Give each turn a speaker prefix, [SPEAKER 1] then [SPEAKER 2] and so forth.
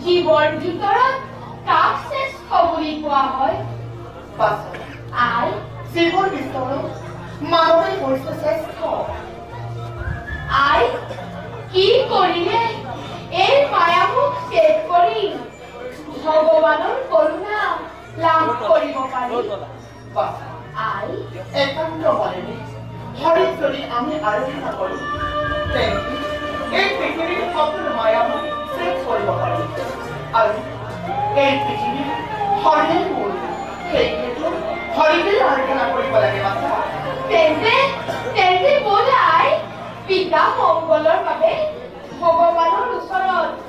[SPEAKER 1] জীৱৰ ভিতৰত কাক শ্ৰেষ্ঠ বুলি কোৱা হয়? আই
[SPEAKER 2] জীৱৰ ভিতৰত মানৱে হৈছে শ্ৰেষ্ঠ।
[SPEAKER 1] আই কি কৰিলে এই মায়ামুখ ছেদ কৰি ভগৱানৰ কৰোণা লাভ কৰিব পাৰি? আই
[SPEAKER 2] একান্ত মনেৰে হৰিক যদি আমি আৰাধনা কৰোঁ তেন্তে এই পৃথিৱীৰ সকলো মায়ামুখ শেষ কৰিব পাৰি আৰু এই পৃথিৱীৰ হৰিৰ মূল সেই ক্ষেত্ৰত হৰিকে আৰাধনা কৰিব লাগে। মাতা
[SPEAKER 1] তেন্তে বোধ আই পিতা মংগলৰ বাবে ভগৱানৰ ওচৰত